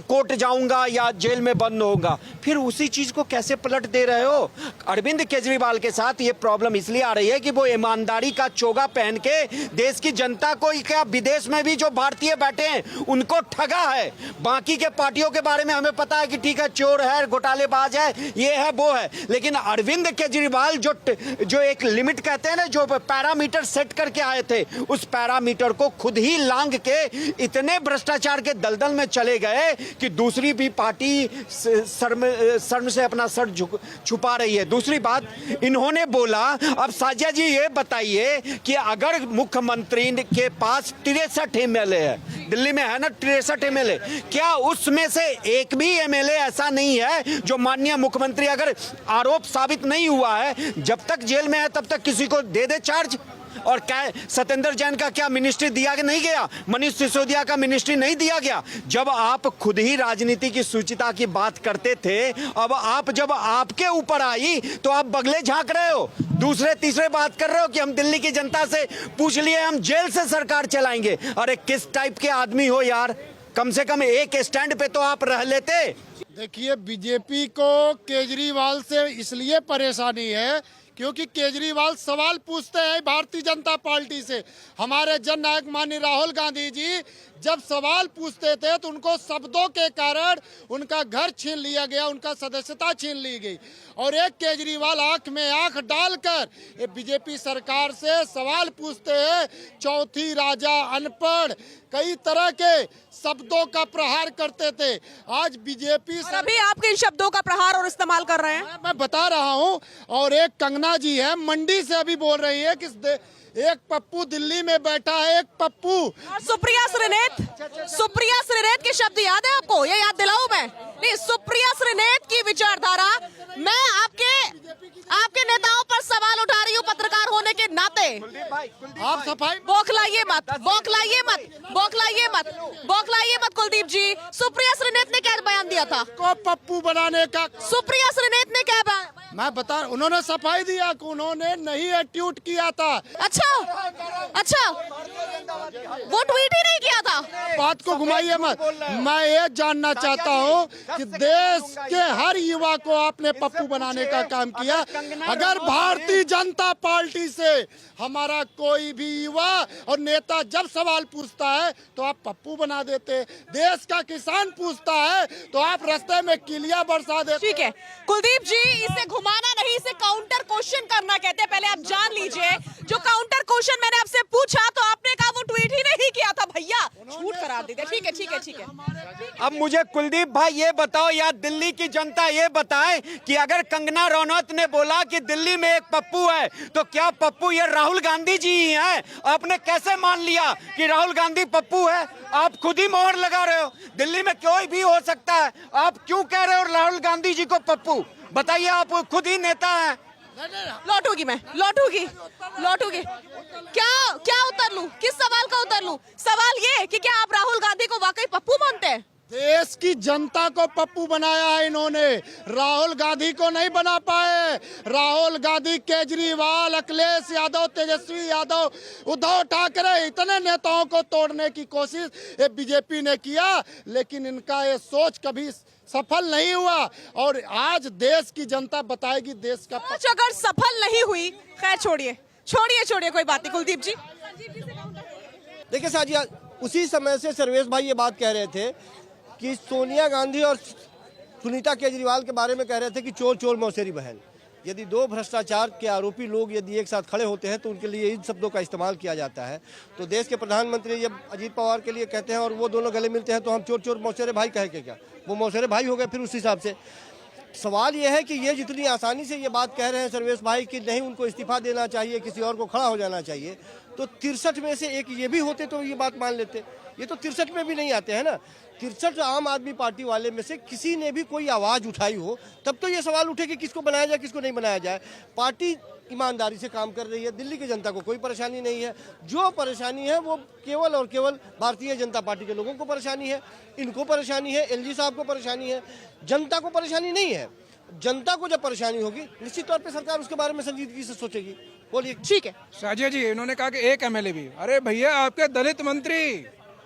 Speaker 9: कोर्ट जाऊंगा या जेल में बंद होऊंगा, फिर उसी चीज को कैसे पलट दे रहे हो? अरविंद केजरीवाल के साथ ये प्रॉब्लम इसलिए आ रही है कि वो ईमानदारी का चोगा पहन के देश की जनता को, क्या विदेश में भी जो भारतीय बैठे हैं उनको ठगा है। बाकी के पार्टियों के बारे में हमें पता है कि ठीक है, चोर है, घोटालेबाज है, ये है वो है। लेकिन अरविंद केजरीवाल जो एक लिमिट कहते हैं ना, जो पैरामीटर सेट करके आए थे, उस पैरामीटर को खुद ही लांग के इतने भ्रष्टाचार के दलदल में चले गए कि दूसरी भी पार्टी शर्म से अपना सर छुपा रही है। दूसरी बात इन्होंने बोला, अब साजिया जी ये बताइए कि अगर मुख्यमंत्री के पास 63 एमएलए है, दिल्ली में है ना 63 एमएलए, क्या उसमें से एक भी एमएलए ऐसा नहीं है जो माननीय मुख्यमंत्री, अगर आरोप साबित नहीं हुआ है, जब तक जेल में है तब तक किसी को दे दे चार्ज? और क्या सत्येंद्र जैन का क्या मिनिस्ट्री दिया नहीं गया? मनीष सिसोदिया का मिनिस्ट्री नहीं दिया गया? जब आप खुद ही राजनीति की सूचिता की बात करते थे, अब आप जब आपके ऊपर आई तो आप बगले झांक रहे हो, दूसरे तीसरे बात कर रहे हो कि हम दिल्ली की जनता से पूछ लिए, हम जेल से सरकार चलाएंगे। अरे किस टाइप के आदमी हो यार? कम से कम एक स्टैंड पे तो आप रह लेते।
Speaker 8: देखिए, बीजेपी को केजरीवाल से इसलिए परेशानी है क्योंकि केजरीवाल सवाल पूछते हैं भारतीय जनता पार्टी से। हमारे जननायक माननीय राहुल गांधी जी जब सवाल पूछते थे तो उनको शब्दों के कारण उनका घर छीन लिया गया, उनका सदस्यता छीन ली गई। और एक केजरीवाल आंख में आंख डालकर बीजेपी सरकार से सवाल पूछते हैं। चौथी राजा, अनपढ़, कई तरह के शब्दों का प्रहार करते थे। आज बीजेपी
Speaker 1: अभी आप किन शब्दों का प्रहार और इस्तेमाल कर रहे हैं?
Speaker 8: मैं बता रहा हूं। और एक कंगना जी है, मंडी से अभी बोल रही है कि एक पप्पू दिल्ली में बैठा है, एक पप्पू।
Speaker 1: और सुप्रिया श्रीनेत के शब्द याद है आपको? ये याद दिलाऊं मैं? नहीं, सुप्रिया श्रीनेत की विचारधारा, मैं आपके नेताओं पर सवाल उठा रही हूँ पत्रकार होने के नाते।
Speaker 8: आप सफाई
Speaker 1: बौखलाइए मत कुलदीप जी। सुप्रिया श्रीनेत ने क्या बयान दिया था?
Speaker 8: को पप्पू बनाने का
Speaker 1: सुप्रिया श्रीनेत ने क्या बयान?
Speaker 8: मैं बता, उन्होंने सफाई दिया कि उन्होंने नहीं एट्यूट किया था।
Speaker 1: अच्छा, वो ट्वीट ही नहीं किया था।
Speaker 8: बात को घुमाइए मत। मैं ये जानना चाहता हूँ कि देश के हर युवा को आपने पप्पू बनाने का काम किया। अगर भारतीय जनता पार्टी से हमारा कोई भी युवा और नेता जब सवाल पूछता है तो आप पप्पू बना देते। देश का किसान पूछता है तो आप रास्ते में किलिया बरसा देते।
Speaker 1: ठीक है कुलदीप जी, इसे घुमाना नहीं, इसे काउंटर क्वेश्चन क्वेश्चन करना कहते हैं। पहले आप जान लीजिए, जो काउंटर क्वेश्चन मैंने आपसे पूछा तो आपने कहा वो ट्वीट ही नहीं किया था। भैया झूठ करार दीजिए। ठीक है ठीक है ठीक है।
Speaker 9: अब मुझे कुलदीप भाई ये बताओ, या दिल्ली की जनता ये बताए कि अगर कंगना रनौत ने बोला कि दिल्ली में एक पप्पू है, तो क्या पप्पू ये राहुल गांधी जी ही हैं? आपने कैसे मान लिया कि राहुल गांधी पप्पू है? आप खुद ही मोहर लगा रहे हो। दिल्ली में कोई भी हो सकता है, आप क्यों कह रहे हो राहुल गांधी जी को पप्पू? बताइए, आप खुद ही नेता हैं।
Speaker 1: लौटूंगी मैं, लौटूंगी। क्या उत्तर लूं? किस सवाल का उत्तर लूं? सवाल ये कि क्या आप राहुल गांधी को वाकई पप्पू मानते हैं?
Speaker 8: देश की जनता को पप्पू बनाया है इन्होंने, राहुल गांधी को नहीं बना पाए। राहुल गांधी, केजरीवाल, अखिलेश यादव, तेजस्वी यादव, उद्धव ठाकरे, इतने नेताओं को तोड़ने की कोशिश ये बीजेपी ने किया, लेकिन इनका ये सोच कभी सफल नहीं हुआ। और आज देश की जनता बताएगी देश का
Speaker 1: आज अगर सफल नहीं हुई, खैर छोड़िए कोई बात नहीं। कुलदीप जी,
Speaker 6: देखिए साजिया, उसी समय से सर्वेश भाई ये बात कह रहे थे कि सोनिया गांधी और सुनीता केजरीवाल के बारे में कह रहे थे कि चोर चोर मौसेरी बहन। यदि दो भ्रष्टाचार के आरोपी लोग यदि एक साथ खड़े होते हैं तो उनके लिए इन शब्दों का इस्तेमाल किया जाता है। तो देश के प्रधानमंत्री जब अजीत पवार के लिए कहते हैं और वो दोनों गले मिलते हैं तो हम चोर चोर मौसेरे भाई कहे के क्या? वो मौसेरे भाई हो गए फिर उस हिसाब से। सवाल यह है कि ये जितनी आसानी से ये बात कह रहे हैं सर्वेश भाई कि नहीं उनको इस्तीफा देना चाहिए, किसी और को खड़ा हो जाना चाहिए, तो 63 में से एक ये भी होते तो ये बात मान लेते। ये तो 63 में भी नहीं आते हैं ना। 63 आम आदमी पार्टी वाले में से किसी ने भी कोई आवाज़ उठाई हो तब तो ये सवाल उठे कि किसको बनाया जाए, किसको नहीं बनाया जाए। पार्टी ईमानदारी से काम कर रही है, दिल्ली की जनता को कोई परेशानी नहीं है। जो परेशानी है वो केवल और केवल भारतीय जनता पार्टी के लोगों को परेशानी है, इनको परेशानी है, एलजी साहब को परेशानी है, जनता को परेशानी नहीं है। जनता को जब परेशानी होगी निश्चित तौर पे सरकार उसके बारे में संजीदगी से सोचेगी। बोलिए।
Speaker 1: ठीक है
Speaker 10: साजिया जी, इन्होंने कहा कि एक एमएलए भी, अरे भैया आपके दलित मंत्री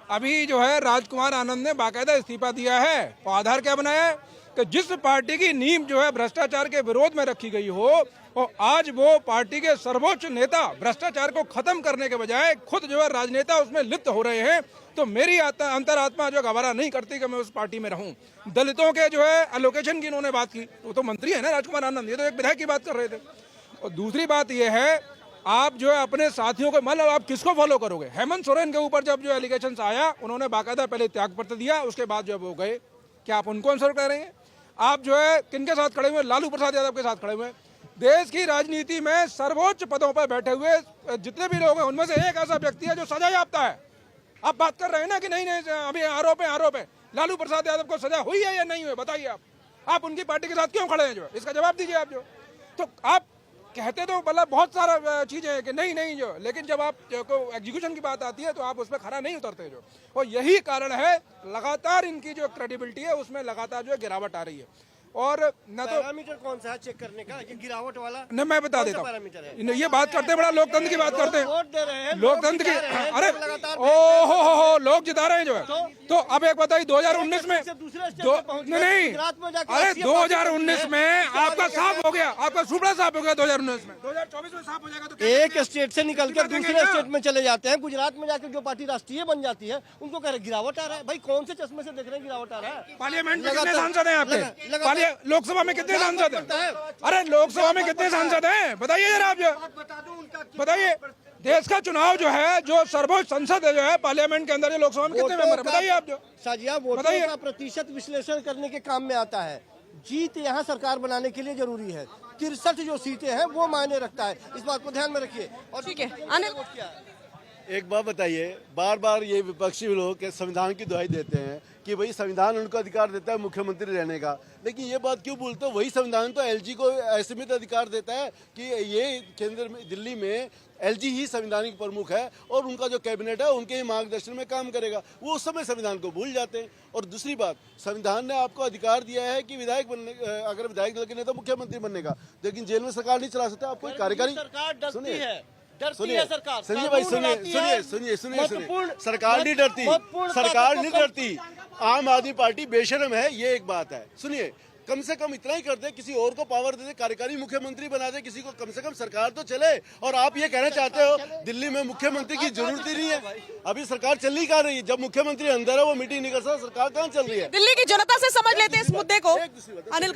Speaker 10: अभी जो है राजकुमार आनंद ने बाकायदा इस्तीफा दिया है। तो आधार क्या बनाया है कि जिस पार्टी की नींव जो है भ्रष्टाचार के विरोध में रखी गई हो, और आज वो पार्टी के सर्वोच्च नेता भ्रष्टाचार को खत्म करने के बजाय खुद जो है राजनेता उसमें लिप्त हो रहे हैं, तो मेरी अंतरात्मा जो गवारा नहीं करती कि मैं उस पार्टी में रहूं। दलितों के जो है एलोकेशन की इन्होंने बात की, वो तो मंत्री है ना राजकुमार आनंद, ये तो एक विधायक की बात कर रहे थे। और दूसरी बात ये है, आप जो है अपने साथियों को, मतलब आप किसको फॉलो करोगे? हेमंत सोरेन के ऊपर जब जो एलिगेशन आया, उन्होंने बाकायदा पहले त्यागपत्र दिया, उसके बाद जो वो गए। क्या आप उनको अनुसरण कर रहे हैं? आप जो है किनके साथ खड़े हुए? लालू प्रसाद यादव के साथ खड़े हुए। देश की राजनीति में सर्वोच्च पदों पर बैठे हुए जितने भी लोग हैं उनमें से एक ऐसा व्यक्ति है जो सजा याफ्ता है। आप बात कर रहे हैं ना कि नहीं अभी आरोप है। लालू प्रसाद यादव को सजा हुई है या नहीं हुई? बताइए। आप उनकी पार्टी के साथ क्यों खड़े हैं? जो इसका जवाब दीजिए आप। जो तो आप कहते तो मतलब बहुत सारा चीजें हैं कि नहीं जो, लेकिन जब आप को एग्जीक्यूशन की बात आती है तो आप उसमें खरा नहीं उतरते जो। और यही कारण है लगातार इनकी जो क्रेडिबिलिटी है उसमें लगातार जो है गिरावट आ रही है। और न तो
Speaker 6: पैरामीटर कौन सा है चेक करने का, ये गिरावट वाला?
Speaker 10: न मैं बता देता हूँ। ये बात करते हैं, बड़ा लोकतंत्र की बात करते हैं, लोकतंत्र की। अरे ओ लोग जिता रहे हैं जो है। तो अब एक बताइए 2019 में नहीं, अरे 2019 में आपका साफ हो गया, आपका सुपड़ा साफ हो गया 2019 में, 2024 में साफ हो जाएगा। तो
Speaker 6: एक स्टेट से निकल कर दूसरे स्टेट में चले जाते हैं, गुजरात में जाकर जो पार्टी राष्ट्रीय बन जाती है उनको कह रहे गिरावट आ रहा है। भाई कौन से चश्मे से देख रहे हैं गिरावट आ रहा है?
Speaker 10: पार्लियामेंट में कितने सांसद हैं आपके? लोकसभा में कितने सांसद हैं? अरे लोकसभा में कितने सांसद हैं बताइए जरा आप। जो बताइए, देश का चुनाव जो है, जो सर्वोच्च संसद है जो है पार्लियामेंट के अंदर, लोकसभा में कितने मेंबर बताइए आप। जो
Speaker 6: साजिया, वोटों का प्रतिशत विश्लेषण करने के काम में आता है। जीत यहाँ सरकार बनाने के लिए जरूरी है। 63 जो सीटें हैं वो मायने रखता है, इस बात को ध्यान में रखिए। और
Speaker 1: ठीक है,
Speaker 7: एक बात बताइए, बार बार ये विपक्षी लोग संविधान की दुहाई देते हैं कि भाई संविधान उनको अधिकार देता है मुख्यमंत्री रहने का, लेकिन ये बात क्यों बोलते हो? वही संविधान तो एलजी को असीमित अधिकार देता है कि ये केंद्र में, दिल्ली में एलजी ही संवैधानिक प्रमुख है और उनका जो कैबिनेट है उनके ही मार्गदर्शन में काम करेगा। वो उस समय संविधान को भूल जाते हैं। और दूसरी बात, संविधान ने आपको अधिकार दिया है कि विधायक बनने, अगर विधायक दल के नेता मुख्यमंत्री बनने का, लेकिन जेल में सरकार नहीं चला सकता। आप कोई कार्यकारी सुनिए संजय भाई, सुनिए सरकार नहीं डरती, सरकार नहीं डरती। आम आदमी पार्टी बेशरम है, ये एक बात है। सुनिए, कम से कम इतना ही कर दे, किसी और को पावर दे दे, कार्यकारी मुख्यमंत्री बना दे, किसी को कम से कम सरकार तो चले। और आप ये कहना चाहते हो दिल्ली में मुख्यमंत्री की जरूरत ही नहीं है। अभी सरकार चल ही कहाँ रही है? जब मुख्यमंत्री अंदर है वो मीटिंग नहीं कर सकता, सरकार कहाँ चल रही है?
Speaker 1: दिल्ली की जनता से समझ लेते हैं इस मुद्दे को। अनिल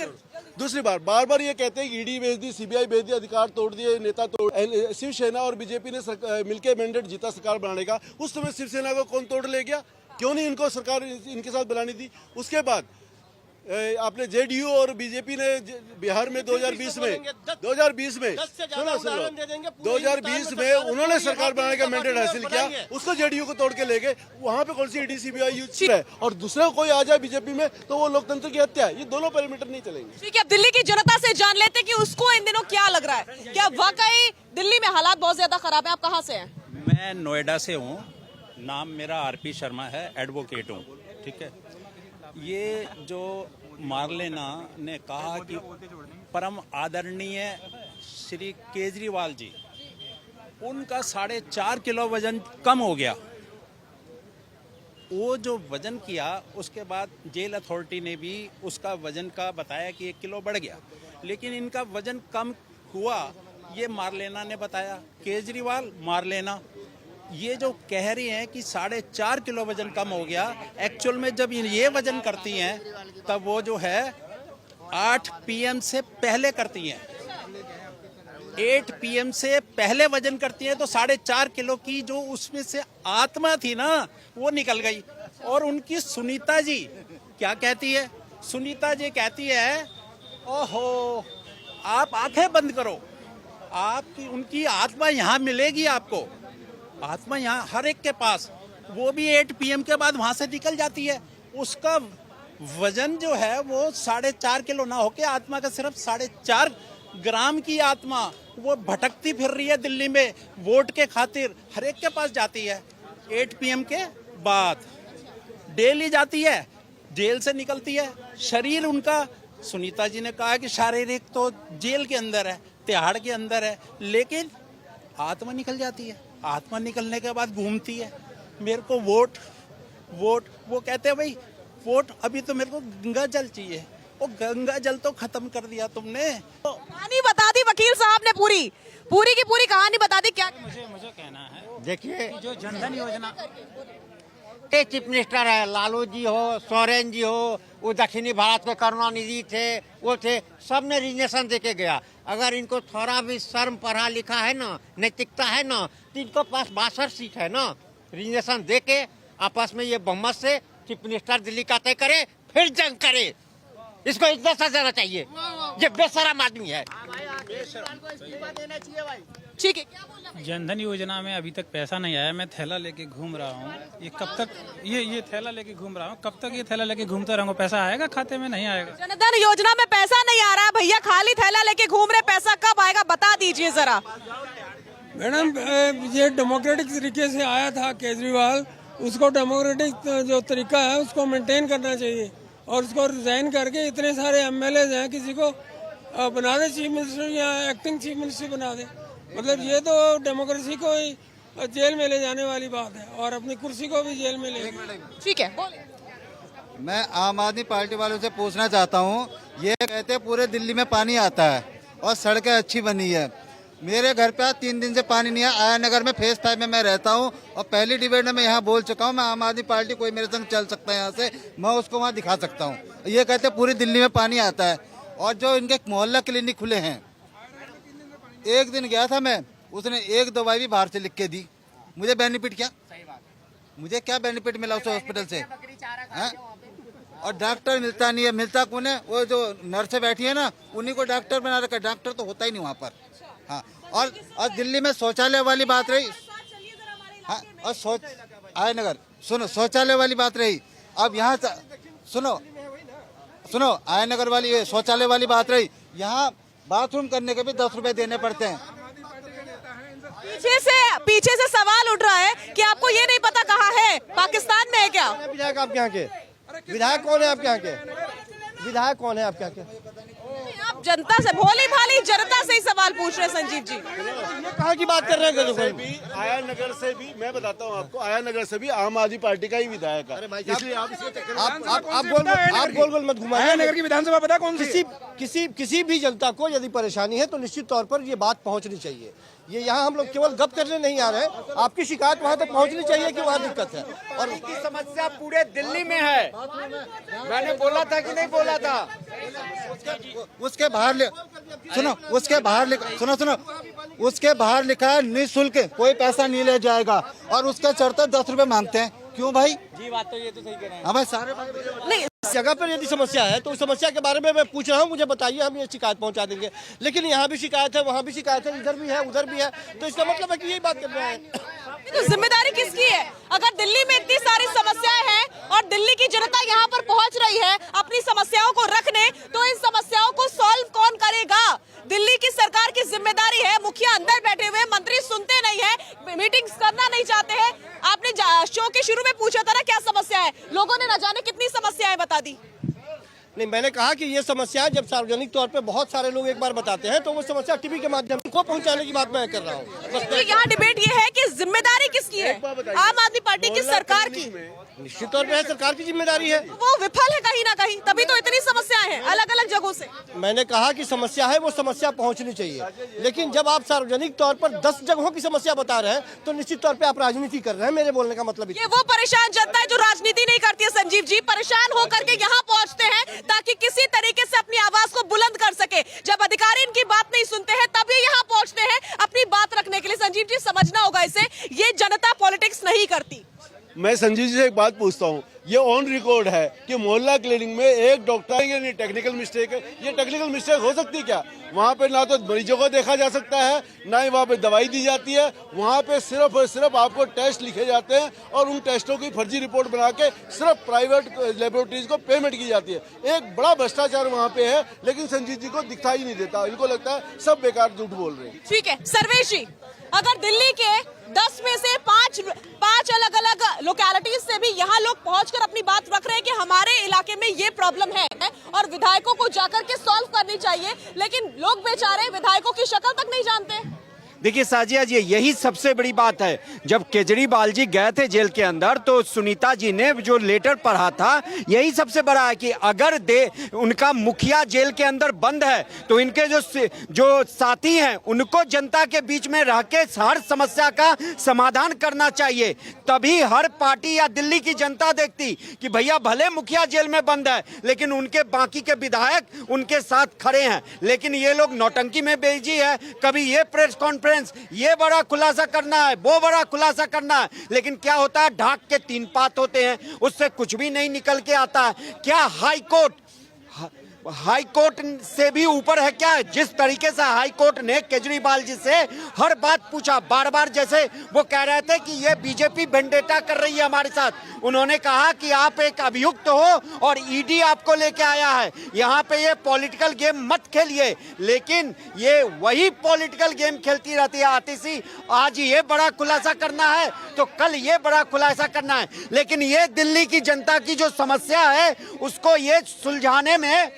Speaker 7: दूसरी बार बार ये कहते हैं कि ईडी भेज दी, सीबीआई भेज दी, अधिकार तोड़ दिए, नेता तोड़। शिवसेना और बीजेपी ने मिलकर मैंडेट जीता सरकार बनाने का। उस समय शिवसेना को कौन तोड़ ले गया? क्यों नहीं इनको सरकार इनके साथ बनानी थी? उसके बाद आपने जेडीयू और बीजेपी ने बिहार में 2020 में 2020 में उन्होंने सरकार बनाने का मैंडेट हासिल किया, उसको जेडीयू को तोड़ के ले गए। वहां पे कौन सी ईडी सीबीआई यूज है? और दूसरा कोई आ जाए बीजेपी में तो वो लोकतंत्र की हत्या है। ये दोनों पैरामीटर नहीं चलेंगे।
Speaker 1: ठीक है, अब दिल्ली की जनता से जान लेते हैं कि उसको इन दिनों क्या लग रहा है। क्या वाकई दिल्ली में हालात बहुत ज्यादा खराब है? आप कहाँ से हैं?
Speaker 15: मैं नोएडा से हूँ, नाम मेरा आरपी शर्मा है, एडवोकेट हूँ। ठीक है, ये जो मार्लेना ने कहा कि परम आदरणीय श्री केजरीवाल जी, उनका 4.5 किलो वजन कम हो गया। वो जो वजन किया उसके बाद जेल अथॉरिटी ने भी उसका वजन का बताया कि 1 किलो बढ़ गया, लेकिन इनका वजन कम हुआ ये मार्लेना ने बताया। केजरीवाल मार्लेना ये जो कह रही हैं कि 4.5 किलो वजन कम हो गया, एक्चुअल में जब ये वजन करती हैं तब वो जो है 8 PM से पहले करती हैं। 8 PM से पहले वजन करती हैं तो 4.5 किलो की जो उसमें से आत्मा थी ना वो निकल गई। और उनकी सुनीता जी क्या कहती है? सुनीता जी कहती है, ओहो आप आंखें बंद करो, आपकी उनकी आत्मा यहाँ मिलेगी आपको। आत्मा यहाँ हर एक के पास, वो भी 8 PM के बाद वहां से निकल जाती है। उसका वजन जो है वो 4.5 किलो ना होके आत्मा का सिर्फ 4.5 ग्राम की आत्मा वो भटकती फिर रही है दिल्ली में वोट के खातिर। हर एक के पास जाती है 8 PM के बाद, डेली जाती है, जेल से निकलती है। शरीर उनका, सुनीता जी ने कहा कि शारीरिक तो जेल के अंदर है, तिहाड़ के अंदर है, लेकिन आत्मा निकल जाती है। आत्मा निकलने के बाद घूमती है, मेरे को वोट। वो कहते हैं भाई वोट, अभी तो मेरे को गंगा जल चाहिए। वो गंगा जल तो खत्म कर दिया तुमने।
Speaker 1: कहानी बता दी वकील साहब ने, पूरी की पूरी कहानी बता दी। क्या
Speaker 15: मुझे कहना है,
Speaker 14: देखिए
Speaker 15: जो जनधन योजना
Speaker 14: चीफ मिनिस्टर है, लालू जी हो, सोरेन जी हो, वो दक्षिणी भारत के करुणानिधि थे, वो थे, सब ने रिजनेशन दे के गया। अगर इनको थोड़ा भी शर्म, पढ़ा लिखा है ना, नैतिकता है ना, तो इनको पास 62 सीट है ना, रिजनेशन दे के आपस में ये बहुमत से चीफ मिनिस्टर दिल्ली का तय करे, फिर जंग करे। इसको इतना सजा देना चाहिए, ये बेशरम आदमी है।
Speaker 1: ठीक है,
Speaker 13: जनधन योजना में अभी तक पैसा नहीं आया। मैं थैला लेके घूम रहा हूँ, ये कब तक ये थैला लेके घूम रहा हूँ, कब तक ये थैला लेके घूमता रहूँगा? पैसा आएगा खाते में? नहीं आएगा।
Speaker 1: जनधन योजना में पैसा नहीं आ रहा है भैया, खाली थैला लेके घूम रहे, पैसा कब आएगा बता दीजिए जरा।
Speaker 10: मैडम ये डेमोक्रेटिक तरीके से आया था केजरीवाल, उसको डेमोक्रेटिक जो तरीका है उसको मेंटेन करना चाहिए और उसको रिजाइन करके इतने सारे MLAs हैं, किसी को बना दे चीफ मिनिस्टर या एक्टिंग चीफ मिनिस्टर बना दे। मतलब ये तो डेमोक्रेसी को ही जेल में ले जाने वाली बात है और अपनी कुर्सी को भी जेल में ले।
Speaker 1: ठीक है,
Speaker 14: मैं आम आदमी पार्टी वालों से पूछना चाहता हूँ, ये कहते पूरे दिल्ली में पानी आता है और सड़कें अच्छी बनी है। मेरे घर पे 3 दिन से पानी नहीं है। आया नगर में फेज 5 में मैं रहता हूँ और पहली डिबेट में मैं यहाँ बोल चुका हूँ, मैं आम आदमी पार्टी कोई मेरे संग चल सकता है यहाँ से, मैं उसको वहाँ दिखा सकता हूँ। ये कहते पूरी दिल्ली में पानी आता है। और जो इनके मोहल्ला क्लिनिक खुले हैं, एक दिन गया था मैं, उसने एक दवाई भी बाहर से लिख के दी। मुझे बेनिफिट क्या? मुझे क्या बेनिफिट मिला उस हॉस्पिटल से? और डॉक्टर मिलता नहीं है। मिलता कौन है? वो जो नर्सें बैठी है ना, उन्हीं को डॉक्टर बना रखा है। डॉक्टर तो होता ही नहीं वहाँ पर। हाँ, और दिल्ली में शौचालय वाली बात रही। हाँ, और आय नगर सुनो, शौचालय वाली बात रही। अब यहाँ सुनो आय नगर वाली शौचालय वाली बात रही। यहाँ बाथरूम करने के भी 10 रुपए देने पड़ते हैं।
Speaker 1: पीछे से सवाल उठ रहा है कि आपको ये नहीं पता कहाँ है, पाकिस्तान में है क्या?
Speaker 6: विधायक आपके यहाँ के विधायक कौन है? आपके यहाँ के विधायक कौन है? आपके यहाँ के
Speaker 1: आप जनता से, भोली भाली जनता से ही सवाल पूछ रहे हैं संजीव जी।
Speaker 6: ये कहाँ की बात कर रहे हैं?
Speaker 7: आया नगर से भी मैं बताता हूँ आपको, आया नगर से भी आम आदमी पार्टी का ही विधायक है, इसलिए आप इसके चक्कर में
Speaker 6: आप गोल मत घुमाइए।
Speaker 10: नगर की विधानसभा पता कौन सी?
Speaker 6: किसी भी जनता को यदि परेशानी है तो निश्चित तौर पर ये बात पहुंचनी चाहिए। ये यहाँ हम लोग केवल गप करने नहीं आ रहे, आपकी शिकायत वहाँ तक पहुँचनी चाहिए कि वहाँ दिक्कत है। और
Speaker 9: की समस्या पूरे दिल्ली में है, मैंने बोला था कि नहीं बोला था?
Speaker 8: उसके बाहर सुनो, उसके बाहर लिखा है निःशुल्क, कोई पैसा नहीं ले जाएगा, और उसके चढ़ते 10 रुपए मांगते हैं। क्यों भाई
Speaker 13: जी, बात तो ये तो सही कह रहे हैं।
Speaker 8: हाँ भाई, सारे
Speaker 6: नहीं, इस जगह पर यदि समस्या है तो उस समस्या के बारे में मैं पूछ रहा हूँ, मुझे बताइए, हम ये शिकायत पहुंचा देंगे। लेकिन यहाँ भी शिकायत है, वहाँ भी शिकायत है, इधर भी है, उधर भी है, तो इसका मतलब है कि यही बात कर रहे हैं।
Speaker 1: तो जिम्मेदारी किसकी है? अगर दिल्ली में इतनी सारी समस्याएं हैं और दिल्ली की जनता यहाँ पर पहुंच रही है अपनी समस्याओं को रखने, तो इन समस्याओं को सॉल्व कौन करेगा? दिल्ली की सरकार की जिम्मेदारी है। मुखिया अंदर बैठे हुए, मंत्री सुनते नहीं है, मीटिंग्स करना नहीं चाहते हैं। आपने शो के शुरू में पूछा था ना क्या समस्या है, लोगों ने न जाने कितनी समस्याएं बता दी।
Speaker 6: नहीं, मैंने कहा कि ये समस्या जब सार्वजनिक तौर पे बहुत सारे लोग एक बार बताते हैं तो वो समस्या टीवी के माध्यम को पहुंचाने की बात मैं कर रहा हूँ।
Speaker 1: तो यहाँ डिबेट ये है कि जिम्मेदारी किसकी है? आम आदमी पार्टी की, सरकार की?
Speaker 6: निश्चित तौर पे सरकार की जिम्मेदारी है।
Speaker 1: वो विफल है कहीं ना कहीं, तभी तो इतनी समस्याएं हैं अलग अलग जगहों से।
Speaker 6: मैंने कहा कि समस्या है, वो समस्या पहुंचनी चाहिए, लेकिन जब आप सार्वजनिक तौर पर 10 जगहों की समस्या बता रहे हैं तो निश्चित तौर पे आप राजनीति कर रहे हैं। मेरे बोलने का मतलब
Speaker 1: ये वो परेशान जनता है जो राजनीति नहीं करती है संजीव जी, परेशान होकर के यहाँ पहुँचते हैं ताकि किसी तरीके से अपनी आवाज को बुलंद कर सके। जब अधिकारी इनकी बात नहीं सुनते हैं तब ये यहाँ पहुँचते हैं अपनी बात रखने के लिए। संजीव जी समझना होगा इसे, ये जनता पॉलिटिक्स नहीं करती।
Speaker 7: मैं संजीव जी से एक बात पूछता हूँ, ये ऑन रिकॉर्ड है कि मोहल्ला क्लिनिक में एक डॉक्टर ये नहीं टेक्निकल मिस्टेक है, ये टेक्निकल मिस्टेक हो सकती है क्या? वहाँ पे ना तो मरीजों को देखा जा सकता है, ना ही वहाँ पे दवाई दी जाती है। वहाँ पे सिर्फ और सिर्फ आपको टेस्ट लिखे जाते हैं और उन टेस्टों की फर्जी रिपोर्ट बना के सिर्फ प्राइवेट लेबोरेटरीज को पेमेंट की जाती है। एक बड़ा भ्रष्टाचार वहाँ पे है, लेकिन संजीव जी को दिखाई नहीं देता। इनको लगता है सब बेकार झूठ बोल रहे हैं।
Speaker 1: ठीक है सर्वेश जी, अगर दिल्ली के 10 में से 5 अलग अलग लोकेलिटीज से भी यहाँ लोग पहुंचकर अपनी बात रख रहे हैं कि हमारे इलाके में ये प्रॉब्लम है और विधायकों को जाकर के सॉल्व करनी चाहिए, लेकिन लोग बेचारे विधायकों की शक्ल तक नहीं जानते।
Speaker 9: देखिए साजिया जी, यही सबसे बड़ी बात है। जब केजरीवाल जी गए थे जेल के अंदर तो सुनीता जी ने जो लेटर पढ़ा था, यही सबसे बड़ा है कि अगर उनका मुखिया जेल के अंदर बंद है तो इनके जो साथी हैं उनको जनता के बीच में रह के हर समस्या का समाधान करना चाहिए। तभी हर पार्टी या दिल्ली की जनता देखती कि भैया भले मुखिया जेल में बंद है लेकिन उनके बाकी के विधायक उनके साथ खड़े हैं। लेकिन ये लोग नौटंकी में बेइज्जती है, कभी ये प्रेस कॉन्फ्रेंस, ये बड़ा खुलासा करना है, वो बड़ा खुलासा करना है, लेकिन क्या होता है, ढाक के 3 पात होते हैं, उससे कुछ भी नहीं निकल के आता है। क्या हाई कोर्ट से भी ऊपर है क्या? जिस तरीके से हाई कोर्ट ने केजरीवाल जी से हर बात पूछा, बार बार, जैसे वो कह रहे थे कि ये बीजेपी वेंडेटा कर रही है हमारे साथ, उन्होंने कहा कि आप एक अभियुक्त हो और ईडी आपको लेके आया है, यहाँ पे ये पॉलिटिकल गेम मत खेलिए। लेकिन ये वही पॉलिटिकल गेम खेलती रहती है आतिशी। आज ये बड़ा खुलासा करना है तो कल ये बड़ा खुलासा करना है, लेकिन ये दिल्ली की जनता की जो समस्या है उसको ये सुलझाने में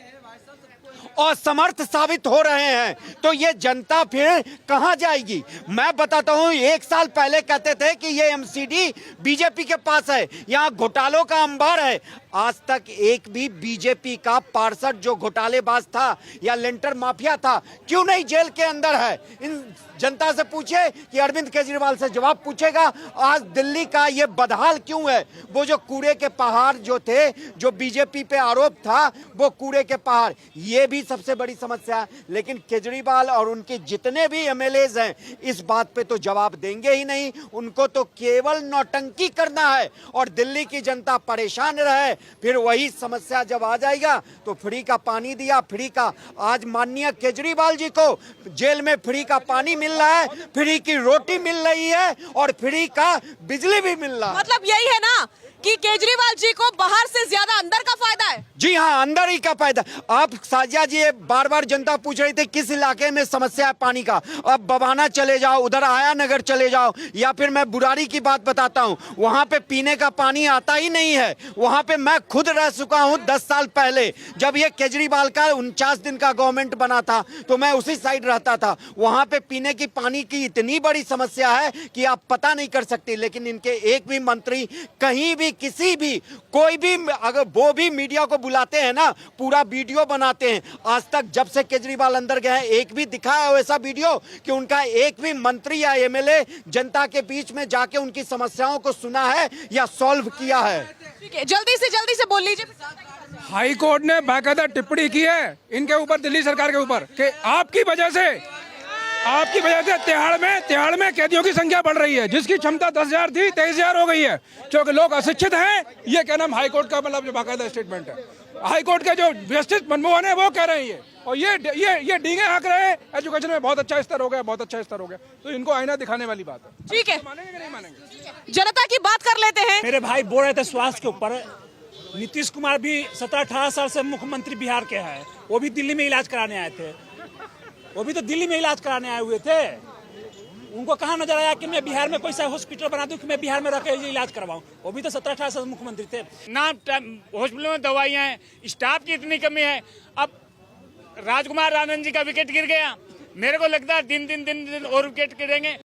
Speaker 9: असमर्थ साबित हो रहे हैं, तो ये जनता फिर कहां जाएगी? मैं बताता हूं, 1 साल पहले कहते थे कि ये एमसीडी बीजेपी के पास है, यहां घोटालों का अंबार है। आज तक एक भी बीजेपी का पार्षद जो घोटालेबाज था या लेंटर माफिया था क्यों नहीं जेल के अंदर है? इन जनता से पूछे कि अरविंद केजरीवाल से जवाब पूछेगा। आज दिल्ली का ये बदहाल क्यों है? वो जो कूड़े के पहाड़ जो थे, जो बीजेपी पे आरोप था, वो कूड़े के पहाड़, ये भी सबसे बड़ी समस्या है। लेकिन केजरीवाल और उनके जितने भी एमएलएज हैं इस बात पे तो जवाब देंगे ही नहीं, उनको तो केवल नौटंकी करना है और दिल्ली की जनता परेशान रहे। फिर वही समस्या जब आ जाएगा तो फ्री का पानी दिया, फ्री का, आज माननीय केजरीवाल जी को जेल में फ्री का पानी मिल रहा है, फ्री की रोटी मिल रही है और फ्री का बिजली भी मिल रहा है।
Speaker 1: मतलब यही है ना कि केजरीवाल जी को बाहर से ज्यादा अंदर का फायदा है।
Speaker 9: जी हाँ, अंदर ही का फायदा। आप साजिया जी ये बार बार जनता पूछ रही थी किस इलाके में समस्या है पानी का। अब बवाना चले जाओ, उधर आया नगर चले जाओ, या फिर मैं बुराड़ी की बात बताता हूं, वहां पे पीने का पानी आता ही नहीं है। वहां पे मैं खुद रह चुका हूं 10 साल पहले, जब ये केजरीवाल का 49 दिन का गवर्नमेंट बना था तो मैं उसी साइड रहता था। वहां पे पीने की पानी की इतनी बड़ी समस्या है कि आप पता नहीं कर सकते। लेकिन इनके एक भी मंत्री कहीं भी किसी भी कोई भी, अगर वो भी मीडिया को बुलाते हैं ना, पूरा वीडियो बनाते हैं। आज तक जब से केजरीवाल अंदर गए हैं एक भी दिखा है ऐसा वीडियो कि उनका एक भी मंत्री या एमएलए जनता के बीच में जाके उनकी समस्याओं को सुना है या सॉल्व किया है?
Speaker 1: ठीक है, जल्दी से बोल लीजिए।
Speaker 10: हाई कोर्ट ने बाकायदा टिप्पणी की है इनके ऊपर, दिल्ली सरकार के ऊपर, कि आपकी वजह से तिहाड़ में कैदियों की संख्या बढ़ रही है, जिसकी क्षमता 10,000 थी 23,000 हो गई है, क्योंकि लोग अशिक्षित हैं। ये क्या नाम हाई कोर्ट का मतलब जो बाकायदा स्टेटमेंट है, हाई कोर्ट के जो जस्टिस मनमोहन है वो कह रहे हैं और ये डींगे हाँक रहे हैं एजुकेशन में बहुत अच्छा स्तर हो गया, बहुत अच्छा स्तर हो गया। तो इनको आईना दिखाने वाली बात है।
Speaker 1: ठीक है,
Speaker 10: मानेंगे कि नहीं मानेंगे?
Speaker 1: जनता की बात कर लेते हैं।
Speaker 11: मेरे भाई बोल रहे थे स्वास्थ्य के ऊपर, नीतीश कुमार भी 17-18 साल से मुख्यमंत्री बिहार के हैं, वो भी दिल्ली में इलाज कराने आए थे, वो भी तो दिल्ली में इलाज कराने आए हुए थे। उनको कहाँ नजर आया कि मैं बिहार में कोई सा हॉस्पिटल बना दूं कि मैं बिहार में रह कर इलाज करवाऊं? वो भी तो 17-18 साल मुख्यमंत्री थे ना। हॉस्पिटल में दवाइयाँ हैं, स्टाफ की इतनी कमी है। अब राजकुमार आनंद जी का विकेट गिर गया, मेरे को लगता है दिन दिन और विकेट गिरेंगे।